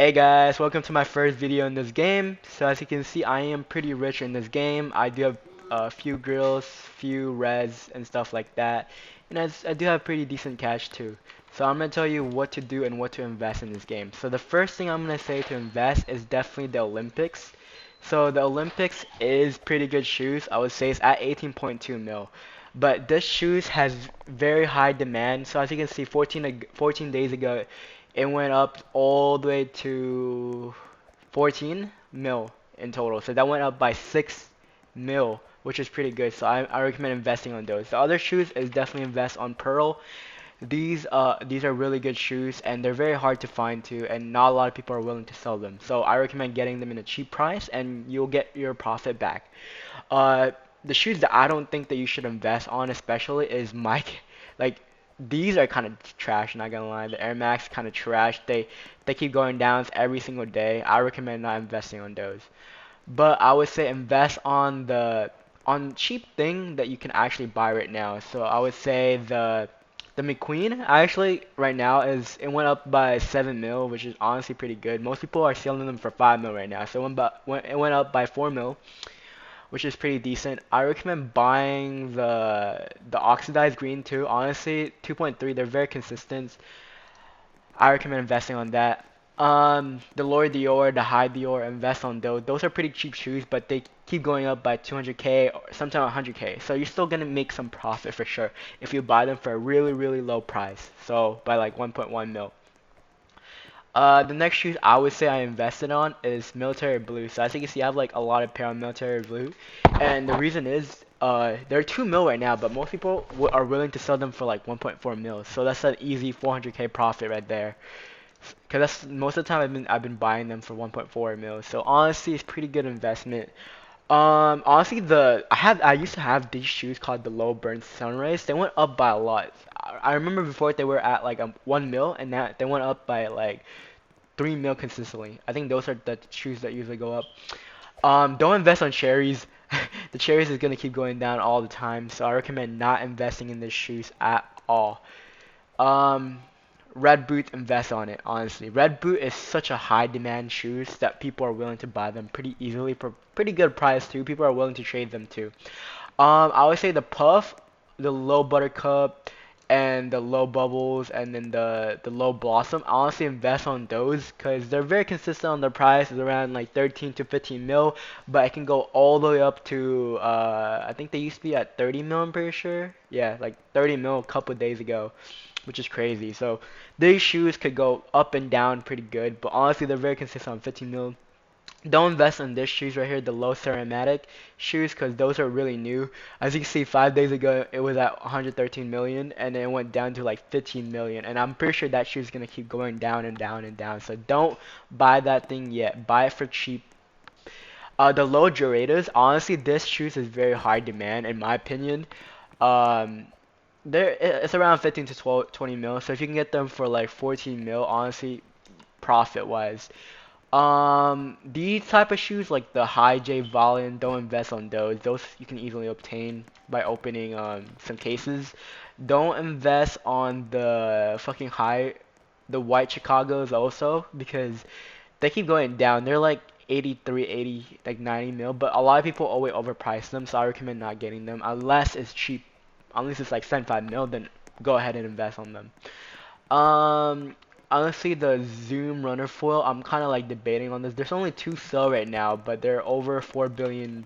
Hey guys, welcome to my first video in this game. So as you can see, I am pretty rich in this game. I do have a few grills, few res, and stuff like that. And I do have pretty decent cash too. So I'm going to tell you what to do and what to invest in this game. So the first thing I'm going to say to invest is definitely the Olympics. So the Olympics is pretty good shoes. I would say it's at 18.2 mil. But this shoes has very high demand. So as you can see, 14 days ago, it went up all the way to 14 mil in total. So that went up by 6 mil, which is pretty good. So I recommend investing on those. The other shoes is definitely invest on Pearl. These are really good shoes and they're very hard to find too, and not a lot of people are willing to sell them. So I recommend getting them in a cheap price and you'll get your profit back. Uh, the shoes that I don't think that you should invest on especially is Mike. Like these are kind of trash, not gonna lie. The Air Max kind of trash. They keep going down every single day. I recommend not investing on those. But I would say invest on the cheap thing that you can actually buy right now. So I would say the McQueen actually right now it went up by 7 mil, which is honestly pretty good. Most people are selling them for 5 mil right now. So it went up by 4 mil, which is pretty decent. I recommend buying the oxidized green too. Honestly, 2.3, they're very consistent. I recommend investing on that. The lower Dior, the high Dior, invest on those. Those are pretty cheap shoes, but they keep going up by 200k or sometimes 100k. So you're still gonna make some profit for sure if you buy them for a really, really low price. So by like 1.1 mil. The next shoes I would say I invested on is military blue. So as you can see, I have like a lot of pair of military blue, and the reason is they're 2 mil right now, but most people are willing to sell them for like 1.4 mil. So that's an easy 400k profit right there. Cause that's most of the time I've been buying them for 1.4 mil. So honestly, it's pretty good investment. Honestly, I used to have these shoes called the low burn sunrays. They went up by a lot. I remember before they were at like 1 mil, and now they went up by like 3 mil consistently. I think those are the shoes that usually go up. Don't invest on cherries. The cherries is gonna keep going down all the time, so I recommend not investing in the shoes at all. Um, Red Boot, invest on it, honestly. Red Boot is such a high demand shoes that people are willing to buy them pretty easily for pretty good price too. People are willing to trade them too. I would say the Puff, the Low Buttercup, and the Low Bubbles, and then the Low Blossom. I honestly invest on those because they're very consistent on their price. It's around like 13 to 15 mil, but it can go all the way up to I think they used to be at 30 mil. I'm pretty sure. Yeah, like 30 mil a couple days ago, which is crazy. So these shoes could go up and down pretty good, but honestly they're very consistent on 15 mil. Don't invest in these shoes right here, the low ceramatic shoes, because those are really new. As you can see, 5 days ago it was at 113 million, and then it went down to like 15 million. And I'm pretty sure that shoe is gonna keep going down and down and down. So don't buy that thing yet. Buy it for cheap. The low Duratas, honestly, this shoes is very high demand in my opinion. Um, it's around 15 to 12, 20 mil. So if you can get them for like 14 mil, honestly, profit wise. These type of shoes like the high J Valiant, don't invest on those. Those you can easily obtain by opening some cases. Don't invest on the fucking the white Chicago's also because they keep going down. They're like 83, 80, like 90 mil, but a lot of people always overprice them, so I recommend not getting them unless it's cheap. Unless it's like 75 mil, then go ahead and invest on them. Honestly, the Zoom runner foil, I'm kind of like debating on this. There's only two sell right now, but they're over $4 billion.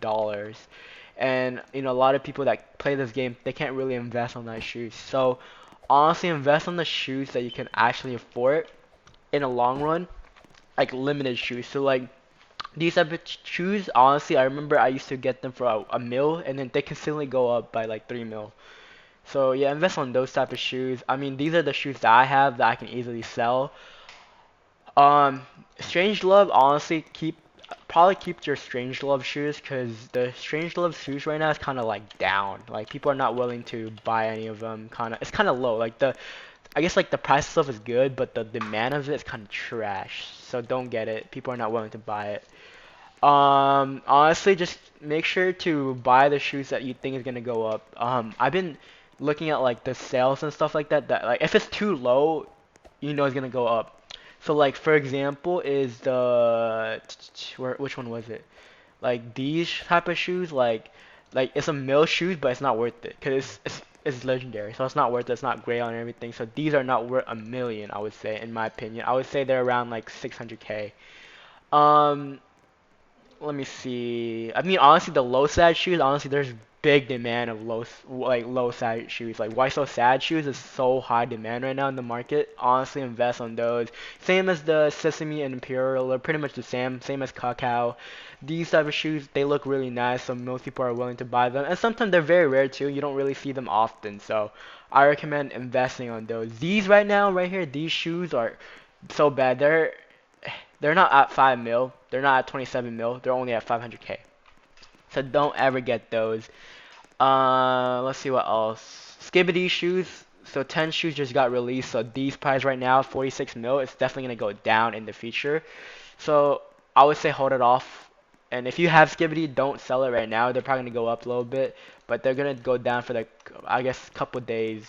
And you know, a lot of people that play this game, they can't really invest on that shoes. So honestly, invest on the shoes that you can actually afford in a long run, like limited shoes. So like these type of shoes, honestly, I remember I used to get them for a mil, and then they consistently go up by like 3 mil. So yeah, invest on those type of shoes. I mean, these are the shoes that I have that I can easily sell. Um, Strange Love, honestly, probably keep your Strange Love shoes because the Strange Love shoes right now is kind of like down. Like people are not willing to buy any of them. It's kind of low. Like I guess like the price stuff is good, but the demand of it is kind of trash. So don't get it. People are not willing to buy it. Honestly, just make sure to buy the shoes that you think is gonna go up. I've been looking at like the sales and stuff like that. That like if it's too low, you know it's gonna go up. So like for example, is the which one was it? Like these type of shoes, like it's a mill shoes, but it's not worth it because it's legendary, so it's not worth it. It's not great on everything. So these are not worth a million, I would say, in my opinion. I would say they're around like 600K. Um, let me see. I mean, honestly, the low side shoes, honestly, there's big demand of low side shoes. Like why so sad shoes is so high demand right now in the market. Honestly, invest on those. Same as the Sesame and Imperial, they're pretty much the same as Cacao. These type of shoes, they look really nice, so most people are willing to buy them. And sometimes they're very rare too. You don't really see them often, so I recommend investing on those. These right now, right here, these shoes are so bad. They're not at 5 mil. They're not at 27 mil. They're only at 500K. So don't ever get those. Let's see what else. Skibbity shoes. So 10 shoes just got released. So these price right now, 46 mil. It's definitely gonna go down in the future. So I would say hold it off. And if you have Skibbity, don't sell it right now. They're probably gonna go up a little bit, but they're gonna go down for like I guess couple days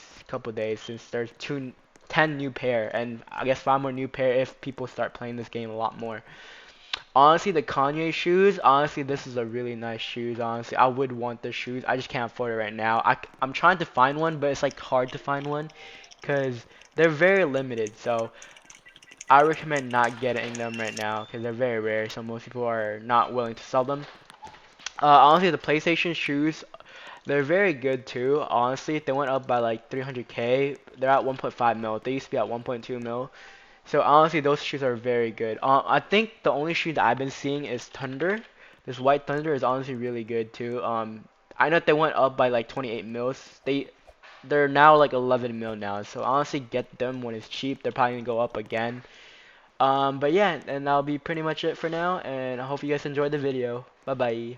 since there's 10 new pair, and I guess 5 more new pair if people start playing this game a lot more. Honestly, the Kanye shoes, honestly, this is a really nice shoes, honestly. I would want the shoes. I just can't afford it right now. I'm trying to find one, but it's like hard to find one because they're very limited. So I recommend not getting them right now because they're very rare. So most people are not willing to sell them. Honestly, the PlayStation shoes, they're very good too. Honestly, they went up by like 300K. They're at 1.5 mil. They used to be at 1.2 mil. So honestly, those shoes are very good. I think the only shoe that I've been seeing is Thunder. This White Thunder is honestly really good too. I know they went up by like 28 mils. They're now like 11 mil now. So honestly, get them when it's cheap. They're probably gonna go up again. But yeah, and that'll be pretty much it for now. And I hope you guys enjoyed the video. Bye bye.